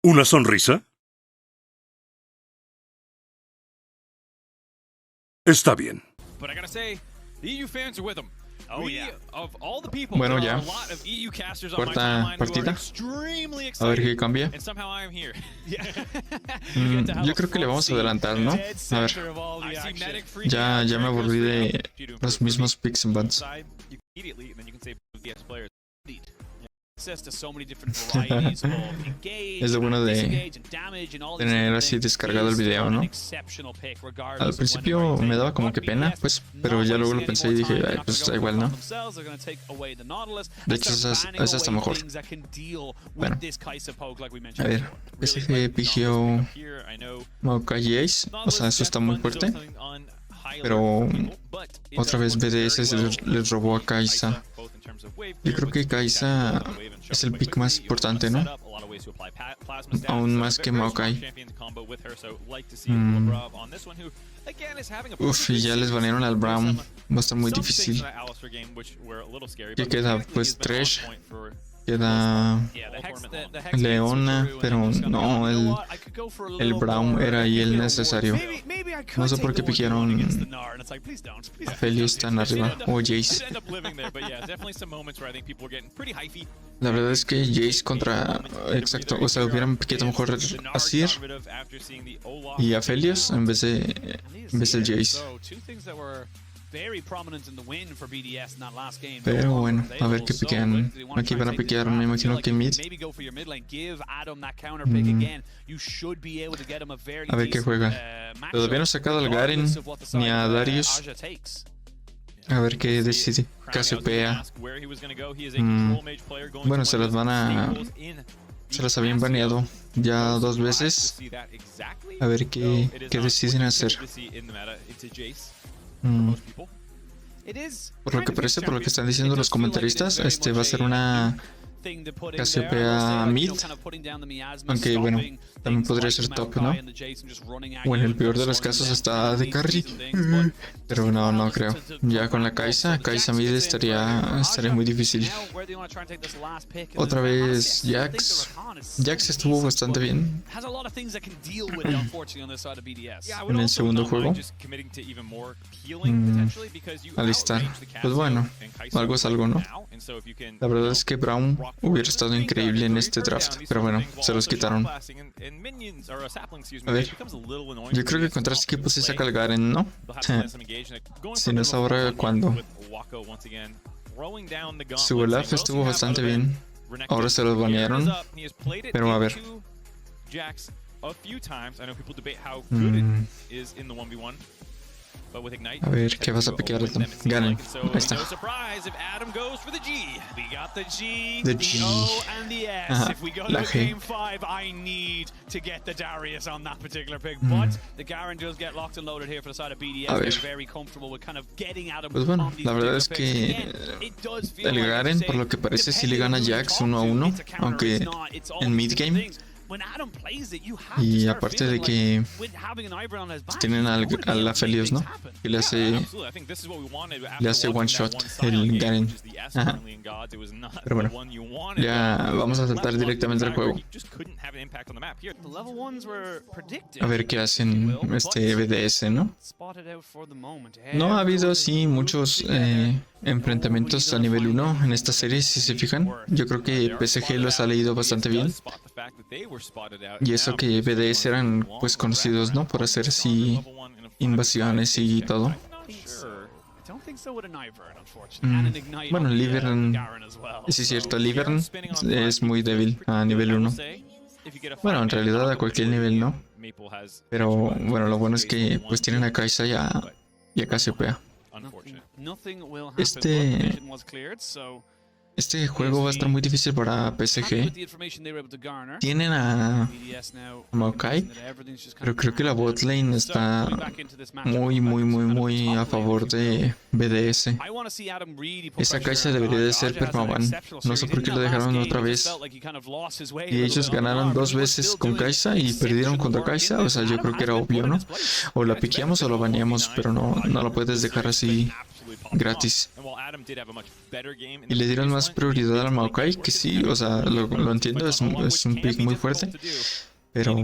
¿Una sonrisa? Está bien. Bueno, ya. Cuarta partida. A ver qué cambia. Yo creo que le vamos a adelantar, ¿no? A ver. Ya me aburrí de los mismos picks and bans. Es lo bueno de tener así descargado el video, ¿no? Al principio me daba como que pena, pues, pero ya luego lo pensé y dije, ay, pues da igual, ¿no? De hecho, es hasta mejor. Bueno, a ver, PSG pigió Maokai Ace, o sea, eso está muy fuerte. Pero otra vez BDS les robó a Kai'Sa. Yo creo que Kai'Sa es el pick más importante, ¿no? Aún más que Maokai. Uf, y ya les banearon al Braum. Va a estar muy difícil. ¿Qué queda? Pues Thresh. Queda Leona, pero no, el Braum era ahí el necesario. No sé por qué piquearon a Felios tan arriba, o Jace. La verdad es que Jace contra... Exacto, o sea, hubieran piqueado mejor a Sir y a Felios en vez de Jace. Pero bueno, a ver qué piquean. Aquí van a piquear, me imagino que mid. A ver qué juega. Todavía no ha sacado al Garen ni a Darius. A ver qué decide. Cassiopeia. Bueno, se las habían baneado ya 2 veces. A ver qué deciden hacer. Por lo que parece, por lo que están diciendo los comentaristas, va a ser una Cassiopeia mid, aunque bueno, también podría ser top, ¿no? O en el peor de los casos hasta de carry, pero no creo. Ya con la Kai'Sa mid estaría muy difícil. Otra vez Jax estuvo bastante bien en el segundo juego. Alistar, pues bueno, algo es algo, ¿no? La verdad es que Braum hubiera estado increíble en este draft, pero bueno, se los quitaron. A ver, yo creo que contra este equipo se saca el Garen, ¿no? Si no es ahora, ¿cuándo? Su Olaf estuvo bastante bien. Ahora se los banearon, pero a ver. A ver, ¿qué vas a piquear? Garen. Ahí está. The G. Ajá, la G. A ver. Pues bueno, la verdad es que el Garen, por lo que parece, sí le gana a Jax 1-1, aunque en midgame. Y aparte de que tienen al Aphelios, ¿no? Que le hace one shot el Garen. Ajá. Pero bueno, ya vamos a saltar directamente al juego. A ver qué hacen BDS, ¿no? No ha habido así muchos enfrentamientos a nivel 1 en esta serie, si se fijan. Yo creo que PSG los ha leído bastante bien. Y eso que BDS eran pues conocidos, ¿no? Por hacer así invasiones y todo. Bueno, Livern, sí es cierto, Livern es muy débil a nivel 1. Bueno, en realidad a cualquier nivel, ¿no? Pero bueno, lo bueno es que pues tienen a Kai'Sa y a Cassiopeia. Este juego va a estar muy difícil para PSG. Tienen a Maokai, pero creo que la botlane está muy a favor de BDS. Esa Kai'Sa debería de ser permaban. No sé por qué lo dejaron otra vez. Y ellos ganaron 2 veces con Kai'Sa y perdieron contra Kai'Sa. O sea, yo creo que era obvio, ¿no? O la piqueamos o la baneamos, pero no la puedes dejar así gratis. Y le dieron más prioridad al Maokai, que sí, o sea, lo entiendo, es un pick muy fuerte. Pero,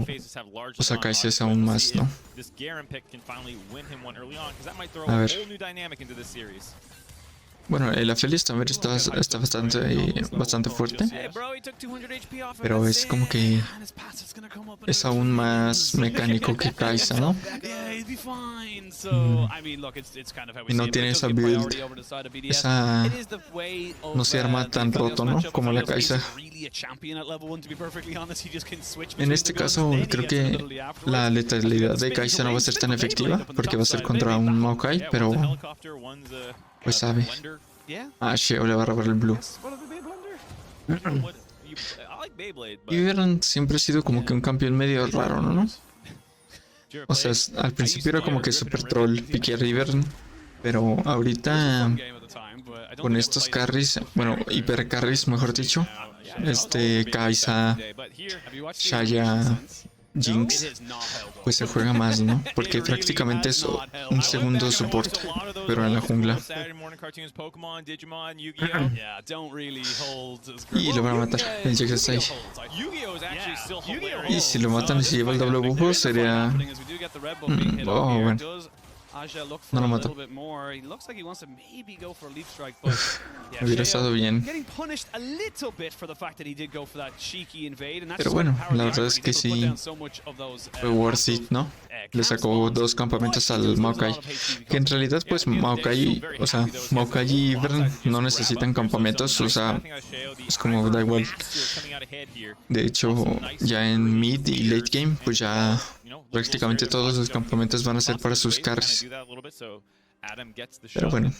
o sea, Kai'Sa es aún más, ¿no? A ver. Bueno, el Aphelios también está bastante fuerte. Pero es como que es aún más mecánico que Kai'Sa, ¿no? Y no tiene esa build. Esa no se arma tan roto, ¿no? Como la Kai'Sa. En este caso, creo que la letalidad de Kai'Sa no va a ser tan efectiva, porque va a ser contra un Maokai, pero pues sabe. Sheo le va a robar el blue. Y Garen siempre ha sido como que un campeón medio raro, ¿no? O sea, al principio era como que super troll piquear Garen, pero ahorita con estos carries, bueno, hiper carries mejor dicho, Kai'Sa, Xayah, Jinx, pues se juega más, ¿no? Porque prácticamente es un segundo soporte, pero en la jungla. Y lo van a matar, el Jax está ahí. Y si lo matan y se lleva el doble bujo, sería... oh, bueno. No lo mató. Hubiera estado bien. Pero bueno, la verdad es que sí fue worth it, ¿no? Le sacó 2 campamentos al Maokai. Que en realidad, pues, Maokai y Garen no necesitan campamentos, o sea, es como da igual. De hecho, ya en mid y late game, pues ya prácticamente todos los campamentos van a ser para sus carries. Pero bueno,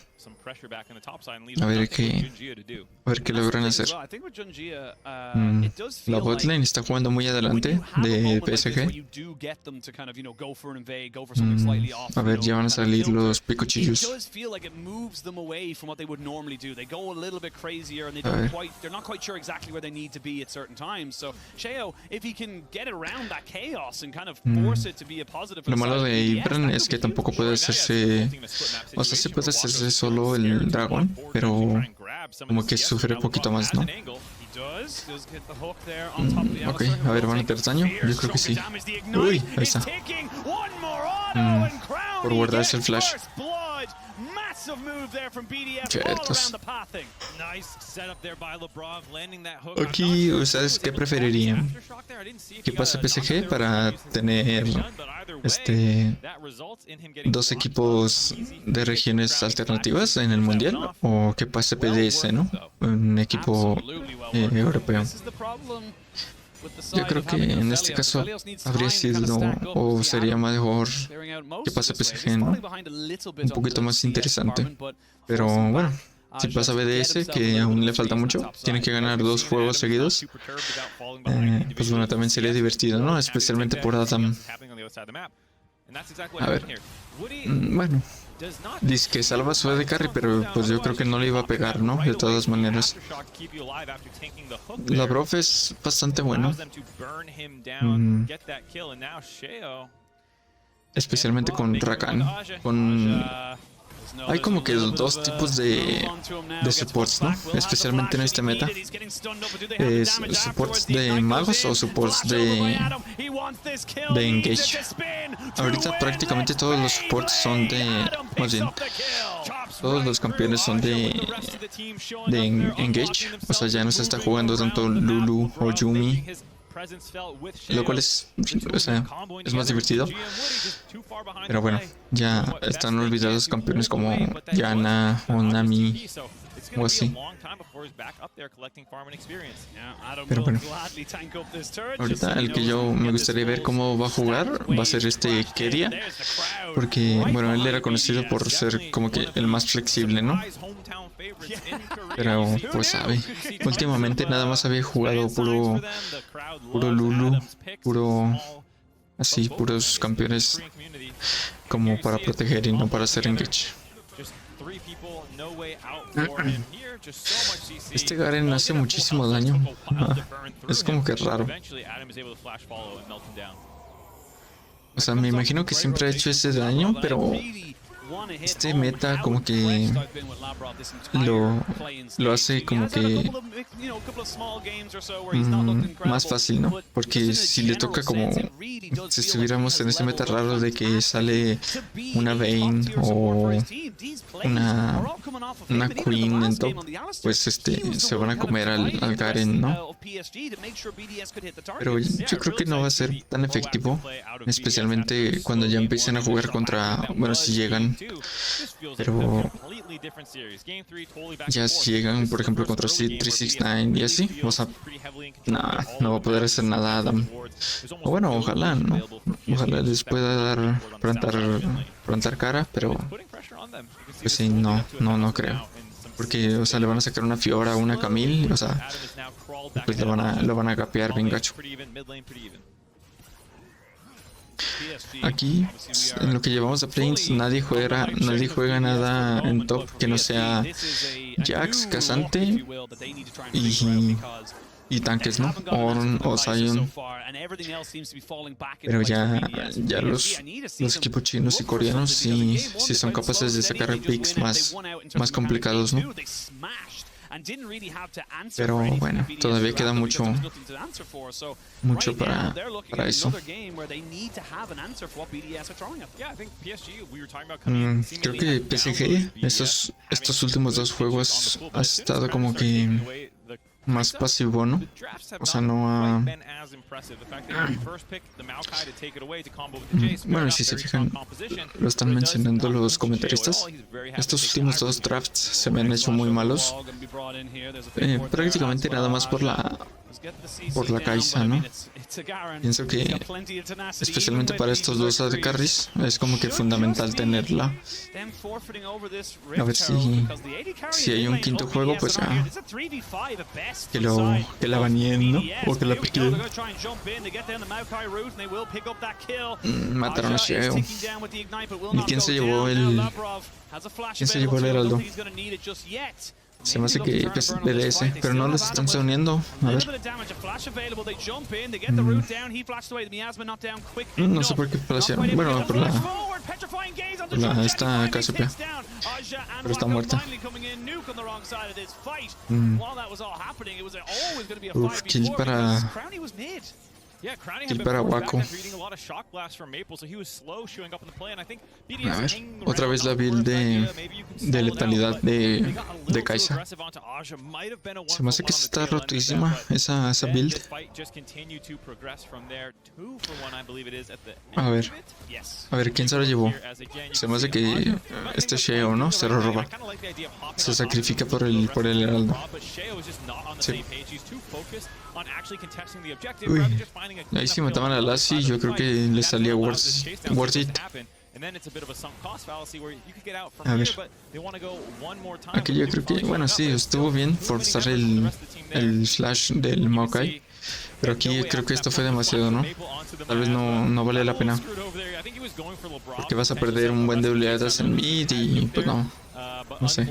a ver qué logran hacer. La botlane está jugando muy adelante de PSG. A ver, ya van a salir los picochillos. A ver. Lo malo de Ibran es que tampoco puede hacerse... O sea, sí puede hacerse solo el dragón, pero como que sufre un poquito más, ¿no? Ok, a ver, ¿van a tener daño? Yo creo que sí. Uy, ahí está. Por guardarse el flash. Chetos. Aquí, ¿ustedes qué preferirían? ¿Que pase PSG para tener 2 equipos de regiones alternativas en el mundial? ¿O que pase PDS, ¿no? Un equipo europeo. Yo creo que en este caso habría sido o sería mejor que pase PSG, ¿no? Un poquito más interesante. Pero bueno, si pasa BDS, que aún le falta mucho, tiene que ganar 2 juegos seguidos. Pues bueno, también sería divertido, ¿no? Especialmente por Adam. A ver, bueno, dice que salva su de carry, pero pues yo creo que no le iba a pegar, ¿no? De todas maneras. La prof es bastante bueno. Especialmente con Rakan. Hay como que 2 tipos de supports, ¿no? Especialmente en este meta. Supports de magos o supports de engage. Ahorita prácticamente todos los supports son de... Más bien, todos los campeones son de engage. O sea, ya no se está jugando tanto Lulu o Yumi, lo cual es, o sea, es más divertido. Pero bueno, ya están olvidados campeones como Yana o Nami o así. Pero bueno, ahorita el que yo me gustaría ver cómo va a jugar va a ser Keria, porque bueno, él era conocido por ser como que el más flexible, ¿no? Pero pues sabe, últimamente nada más había jugado puro Lulu, puros campeones como para proteger y no para hacer engage. Garen hace muchísimo daño. Es como que raro. O sea, me imagino que siempre ha hecho ese daño, pero este meta como que lo hace como que más fácil, ¿no? Porque si le toca como si estuviéramos en ese meta raro de que sale una Vayne o una Quien en top, pues se van a comer al Garen, ¿no? Pero yo creo que no va a ser tan efectivo, especialmente cuando ya empiecen a jugar contra, bueno, si llegan, pero ya si llegan, por ejemplo, contra C369 y así, o sea, no va a poder hacer nada Adam. O bueno, ojalá, ¿no? Ojalá les pueda dar plantar cara, pero pues sí, no creo. Porque, o sea, le van a sacar una Fiora, una Camille, o sea, pues lo van a gapear bien gacho. Aquí, en lo que llevamos de planes, nadie juega nada en top que no sea Jax, Casante y tanques, ¿no? O Zion. Pero ya los equipos chinos y coreanos sí son capaces de sacar picks más complicados, ¿no? Pero bueno, todavía queda mucho para eso. Creo que PSG, estos últimos dos juegos ha estado como que más pasivo, ¿no? O sea, no ha... Bueno, si se fijan, lo están mencionando los comentaristas. Estos últimos dos drafts se me han hecho muy malos. Prácticamente nada más por la Kai'Sa, ¿no? Pienso que especialmente para estos dos AD carries es como que fundamental tenerla. A ver si hay un quinto juego, pues ya que la baneen, ¿no? O que la piquen. Mataron a Chico. ¿Y quién se llevó el heraldo? Se me hace que es DDS, pero no los están uniendo. A ver. No sé por qué flashearon. Bueno, por esta KCP. Pero está muerta. Kill para Waco. A ver, otra vez la build de letalidad de Kai'Sa. Se me hace que está rotísima esa build. A ver, ¿quién se la llevó? Se me hace que Sheo, ¿no? Se lo roba. Se sacrifica por el heraldo. Sí. Uy, ahí si mataban a Lassie, yo creo que le salía worth it. A ver, aquí yo creo que, bueno, sí, estuvo bien forzar el flash del Maokai, pero aquí creo que esto fue demasiado, ¿no? Tal vez no vale la pena, porque vas a perder un buen de oleadas en mid y pues no sé.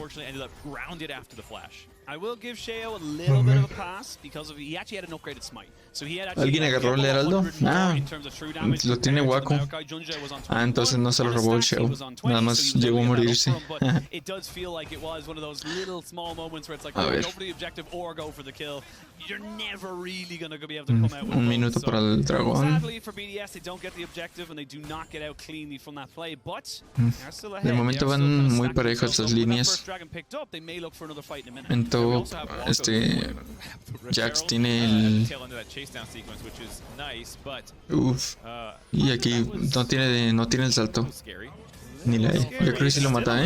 ¿Alguien agarró el heraldo? Lo tiene Waco. Entonces no se lo robó el show. Nada más llegó a morirse. A ver. Un minuto para el dragón. De momento van muy parejas las líneas. En top, Jax tiene el... Y aquí no tiene el salto. Ni la E. Yo creo que sí lo mata,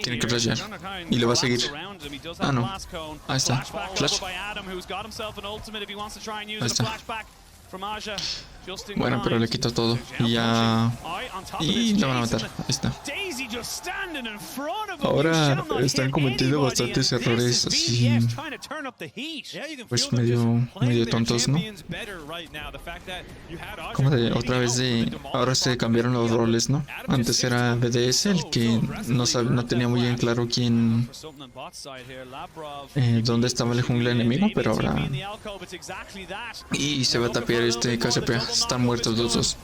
Tiene que flashear. Y lo va a seguir. No. Ahí está. Flash. Ahí está. Bueno, pero le quito todo. Y ya... Y lo van a matar. Ahí está. Ahora están cometiendo bastantes errores así, pues medio tontos, ¿no? Como otra vez ahora se cambiaron los roles, ¿no? Antes era BDS el que no tenía muy bien claro dónde estaba el jungla enemigo, pero ahora... Y se va a tapear KCP. están muertos los dos.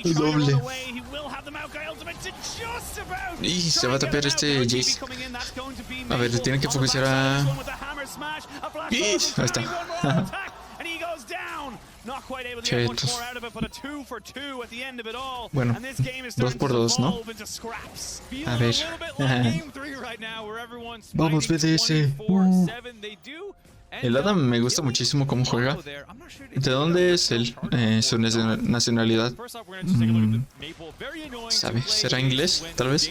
Doble. Y se va a tapear este Jace. A ver, tienen que focusar a... Y ahí está. Chetos. Bueno, 2 por 2, ¿no? A ver. Vamos, BDS. El Adam me gusta muchísimo cómo juega. ¿De dónde es él? Su nacionalidad. ¿Sabe? ¿Será inglés? Tal vez.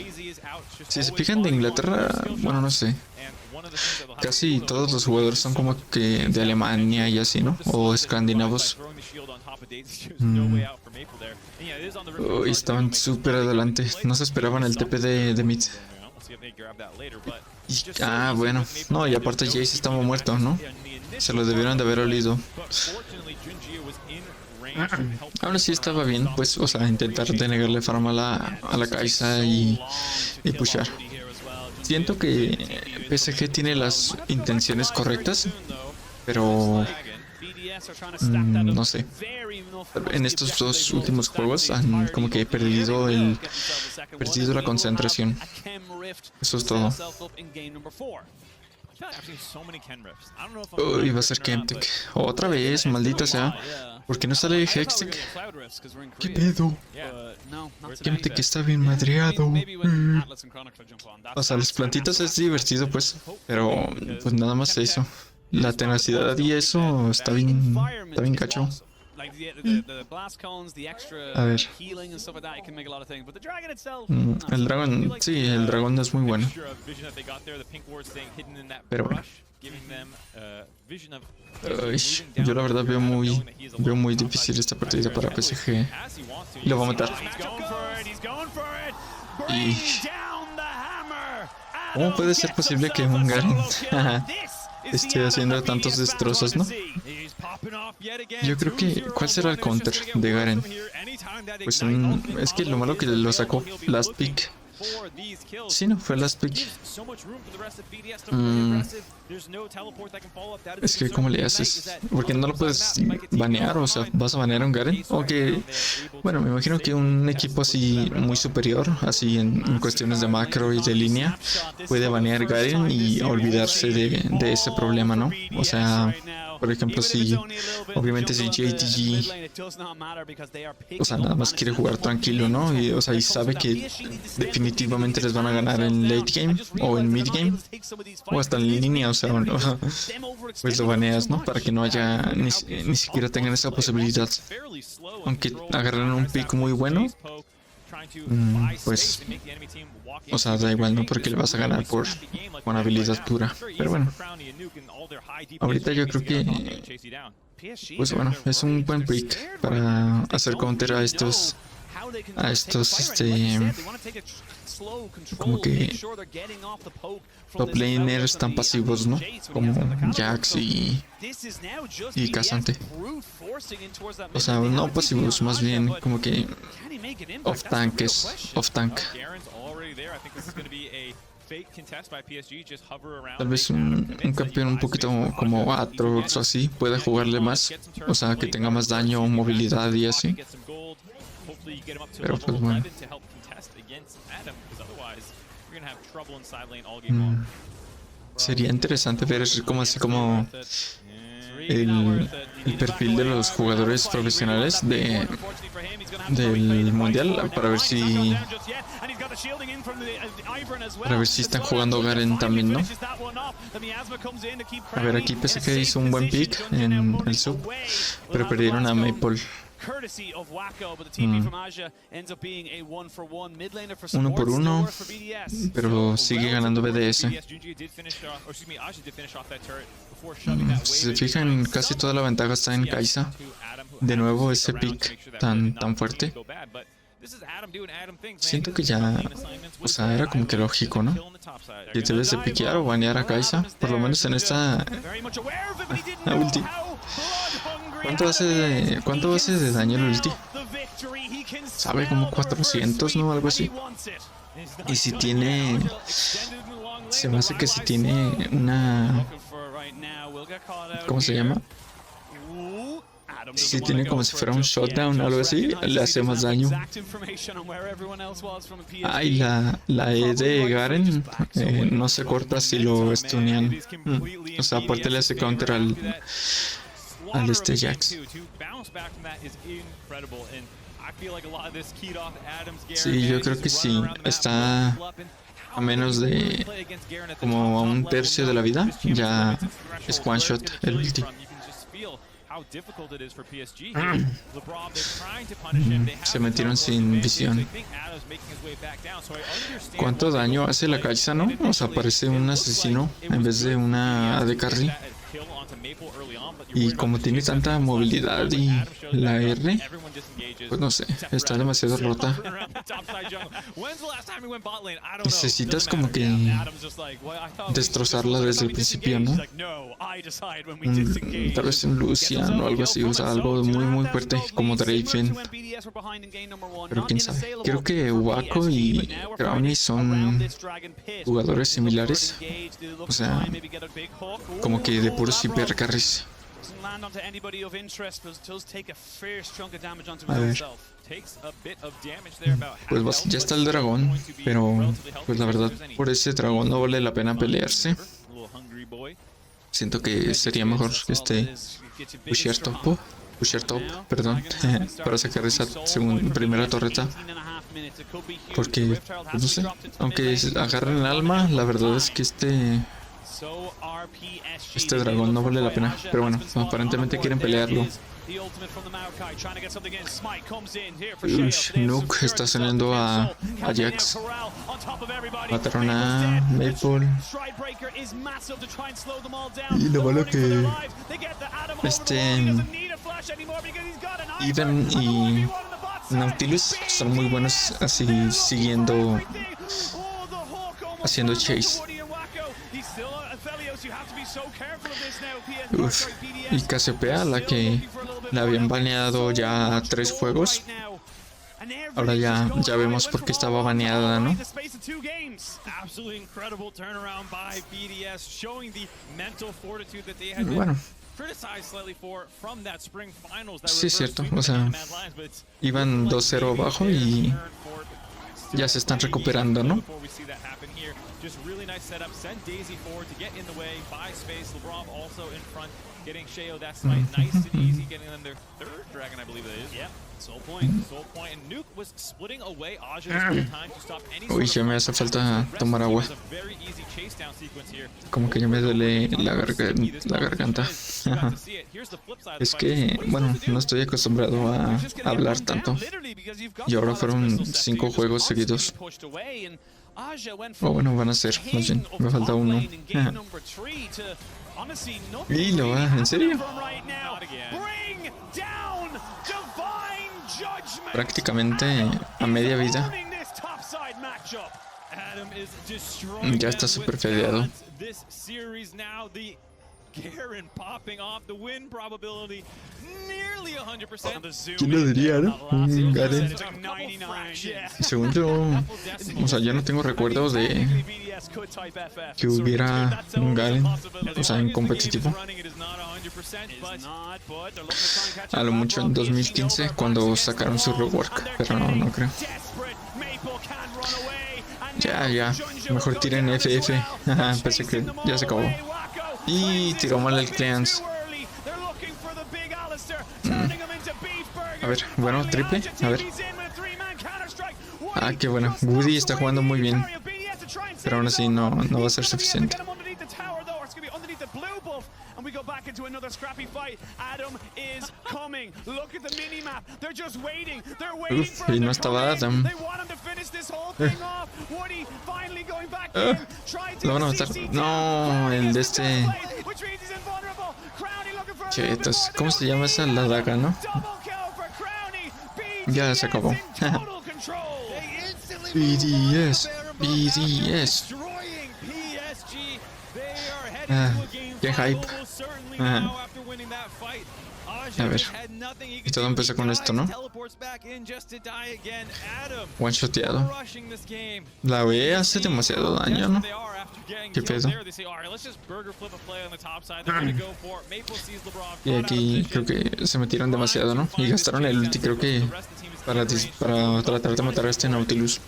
Si se fijan de Inglaterra, bueno, no sé. Casi todos los jugadores son como que de Alemania y así, ¿no? O escandinavos. Uy, estaban súper adelante. No se esperaban el TP de mid. Bueno. No, y aparte Jace estaba muerto, ¿no? Se lo debieron de haber olido. Ahora sí estaba bien, pues, o sea, intentar denegarle farm a la Kai'Sa y pushar. Siento que PSG tiene las intenciones correctas, pero no sé. En estos 2 últimos juegos han como que perdido la concentración. Eso es todo. Uy, va a ser Kemtek. Otra vez, maldita sea. ¿Por qué no sale Hextech? ¿Qué pedo? Kemtek está bien madreado. O sea, las plantitas es divertido, pues. Pero, pues nada más eso. La tenacidad y eso está bien cacho. A ver. El dragón, sí, el dragón es muy bueno. Pero bueno. Yo la verdad veo muy difícil esta partida para PSG. Lo va a matar. Y... ¿cómo puede ser posible que un Garen esté haciendo tantos destrozos, no? Yo creo que... ¿cuál será el counter de Garen? Pues es que lo malo que lo sacó last pick. Sí, no, fue last pick. Es que ¿cómo le haces? Porque no lo puedes banear, o sea, ¿vas a banear a un Garen? Aunque, bueno, me imagino que un equipo así muy superior, así en cuestiones de macro y de línea, puede banear Garen y olvidarse de ese problema, ¿no? O sea... por ejemplo, obviamente si JTG, o sea, nada más quiere jugar tranquilo, ¿no? Y, o sea, y sabe que definitivamente les van a ganar en late game o en mid game o hasta en línea, o sea, pues lo baneas, ¿no? Para que no haya, ni siquiera tengan esa posibilidad. Aunque agarran un pick muy bueno, pues, o sea, da igual, ¿no? Porque le vas a ganar con habilidad pura. Pero bueno, ahorita yo creo que, pues bueno, es un buen pick para hacer counter a estos como que top laners tan pasivos, ¿no? Como Jax y Casante. O sea, no pasivos, más bien como que off tank. Tal vez un campeón un poquito como Atrox o así pueda jugarle más, o sea, que tenga más daño, movilidad y así. Pero pues bueno. Sería interesante ver como el perfil de los jugadores profesionales del mundial para ver si están jugando Garen también, ¿no? A ver, aquí PSG hizo un buen pick en el sub, pero perdieron a Maple. 1 por 1, pero sigue ganando BDS. Si se fijan, casi toda la ventaja está en Kai'Sa. De nuevo ese pick tan fuerte. Siento que ya, o sea, era como que lógico, ¿no? Que debes de piquear o banear a Kai'Sa, por lo menos en esta ulti. ¿Cuánto hace de daño el ulti? Sabe, como 400, ¿no? Algo así. Y si Se me hace que si tiene una... ¿Cómo se llama? Si tiene como si fuera un shutdown o algo así, le hace más daño. Ah, y la E de Garen no se corta si lo stunean. O sea, aparte le hace counter al Jax. Sí, yo creo que sí. Está a menos de como a un tercio de la vida. Ya es one shot el ulti. Se metieron sin visión. ¿Cuánto daño hace la Kai'Sa, no? O sea, parece un asesino en vez de una AD carry. Y como tiene tanta movilidad y la R, pues no sé, está demasiado rota. Necesitas como que destrozarla desde el principio, ¿no? Tal vez un Lucian o algo así, o sea, algo muy fuerte como Draven. Pero quién sabe. Creo que Waco y Crowny son jugadores similares. O sea, como que de puros hiper carries. A ver. Pues ya está el dragón, pero pues la verdad por ese dragón no vale la pena pelearse. Siento que sería mejor pushear top, perdón, para sacar esa primera torreta. Porque, pues no sé, aunque agarren el alma, la verdad es que este dragón no vale la pena. Pero bueno, aparentemente quieren pelearlo. Nuke está saliendo a Jax. Mataron a Maple. Y lo malo que Eden y Nautilus son muy buenos así haciendo chase. Uf, y Cassiopeia, la que la habían baneado ya 3 juegos. Ahora ya vemos por qué estaba baneada, ¿no? Bueno. Sí, es cierto. O sea, iban 2-0 abajo y ya se están recuperando, ¿no? Uy, ya me hace falta tomar agua. Como que ya me duele la garganta. Es que, bueno, no estoy acostumbrado a hablar tanto. Y ahora fueron 5 juegos seguidos. O bueno, van a ser, más bien, me falta uno. Y lo va, ¿en serio? Prácticamente a media vida. Ya está súper fedeado. Garen popping off the win probability nearly 100%. ¿Quién lo diría, no? Un Garen. Según yo, o sea, yo no tengo recuerdos de que hubiera un Garen, o sea, en competitivo. A lo mucho en 2015 cuando sacaron su rework, pero no creo. Ya, mejor tiren FF. Pensé que ya se acabó. Y tiró mal el cleanse. A ver, bueno, triple. A ver. Ah, qué bueno. Woody está jugando muy bien. Pero aún así no va a ser suficiente. Uf, y no estaba Adam. Lo van a matar. No, el de este. Chetos, ¿cómo se llama esa? La daga, ¿no? Ya se acabó. BDS. Qué hype. A ver, y todo empezó con esto, ¿no? One shoteado. La B hace demasiado daño, ¿no? ¿Qué pedo? Y aquí creo que se metieron demasiado, ¿no? Y gastaron el ulti, creo que para tratar de matar a este Nautilus.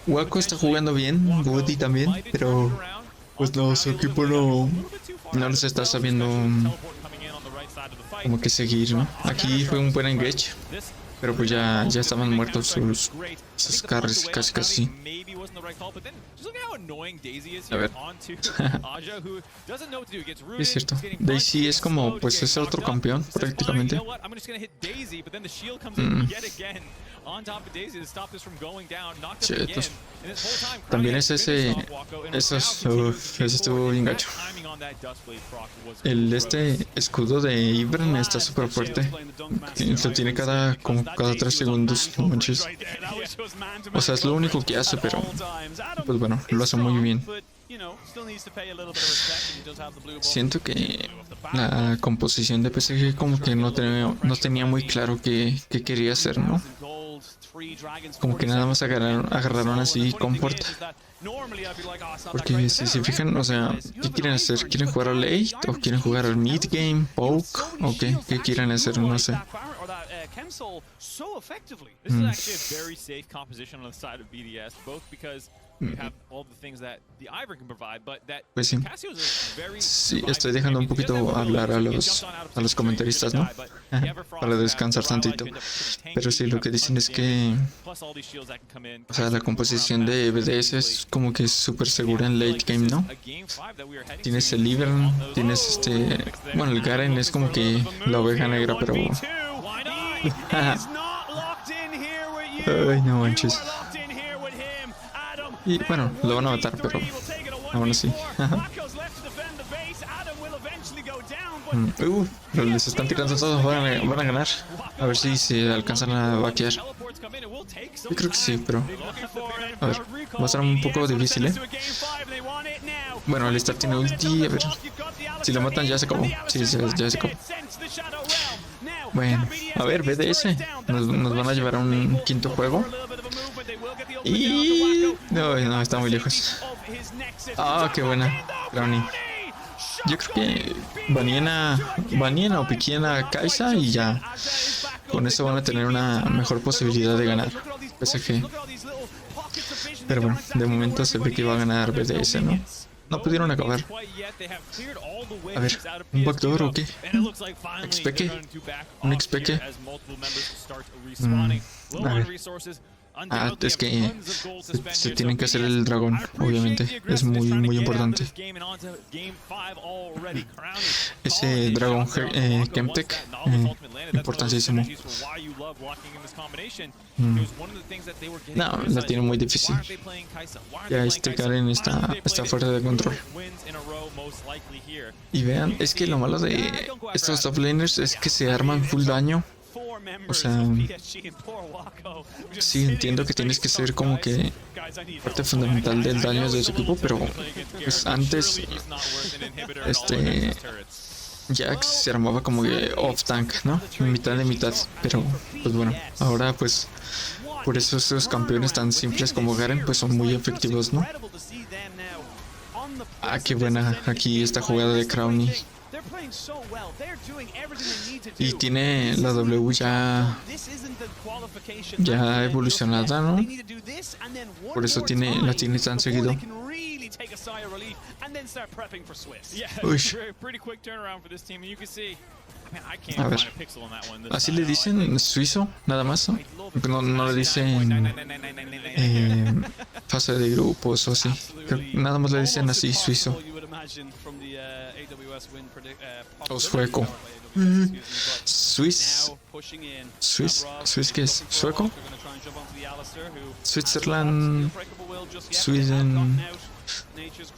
Juego está jugando bien, Woody también, pero pues no, su equipo no les está sabiendo como que seguir, ¿no? Aquí fue un buen engage, pero pues ya estaban muertos sus carries, casi. A ver. Es cierto. Daisy es como, pues es otro campeón prácticamente. Chetos. También es ese estuvo bien gacho. El escudo de Ivern está súper fuerte. Lo tiene cada 3 segundos, no manches. O sea, es lo único que hace, pero pues bueno, lo hace muy bien. Siento que la composición de PSG como que no tenía muy claro qué quería hacer, ¿no? Como que nada más agarraron así comfort. Porque si se fijan, o sea, ¿qué quieren hacer? ¿Quieren jugar al late? ¿O quieren jugar al mid game? ¿Poke? ¿O qué quieren hacer? No sé. Pues sí. Sí, estoy dejando un poquito hablar a los comentaristas, ¿no? Para descansar tantito. Pero sí, lo que dicen es que, o sea, la composición de BDS es como que súper segura en late game, ¿no? Tienes el Ivern, tienes bueno, el Garen es como que la oveja negra, pero ay, no manches. Y bueno, lo van a matar, pero aún así. Pero les están tirando todos, van a ganar. A ver si se alcanzan a vaquear. Yo creo que sí, pero a ver, va a ser un poco difícil, ¿eh? Bueno, el Star tiene ulti, a ver. Si lo matan ya se acabó. Sí, ya se acabó. Bueno, a ver, BDS. Nos van a llevar a un quinto juego. Y no, está muy lejos. Ah, qué buena, Brownie. Yo creo que Baniena o Piquiena Kaisa y ya. Con eso van a tener una mejor posibilidad de ganar PSG. Pero bueno, de momento se ve que va a ganar BDS, ¿no? No pudieron acabar. A ver, ¿un backdoor o qué? ¿Expeque? ¿Un expeque? A ver. Es que se tienen que hacer el dragón, obviamente. Es muy importante. Ese dragón Chemtech, importantísimo. No, la tiene muy difícil. Ya Garen está fuera de control. Y vean, es que lo malo de estos top laners es que se arman full daño. O sea, sí entiendo que tienes que ser como que parte fundamental del daño de su equipo, pero pues antes Jax se armaba como que off tank, ¿no? Mitad de mitad, pero pues bueno, ahora pues por eso esos campeones tan simples como Garen pues son muy efectivos, ¿no? Ah, qué buena aquí esta jugada de Crowny. Y tiene la W ya evolucionada, ¿no? Por eso la tiene tan seguido. Uy. A ver, así le dicen suizo, nada más, no le dicen fase de grupos o así. Nada más le dicen así, suizo o sueco. Swiss, ¿qué es? ¿Sueco? Switzerland, Sweden,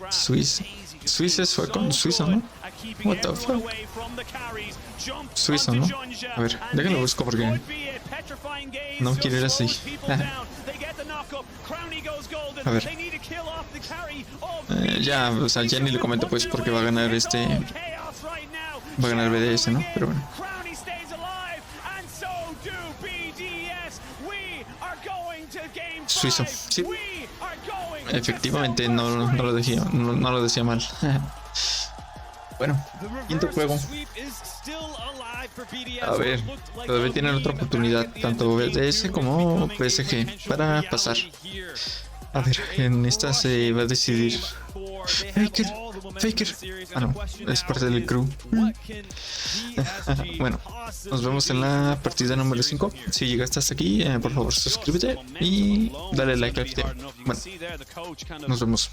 Suiza es sueco, Suiza, ¿no? What the fuck? Suiza, ¿no? A ver, déjenlo busco porque no quiero ir así. A ver. Ya, o sea, ya ni le comento pues porque va a ganar va a ganar BDS, ¿no? Pero bueno. Suizo, sí. Efectivamente, no lo decía, no lo decía mal. Bueno, quinto juego. A ver, todavía tienen otra oportunidad, tanto BDS como PSG, para pasar. A ver, en esta se va a decidir. Faker. Ah, no, es parte del crew. Bueno, nos vemos en la partida número 5. Si llegaste hasta aquí, por favor suscríbete y dale like al video. Bueno, nos vemos.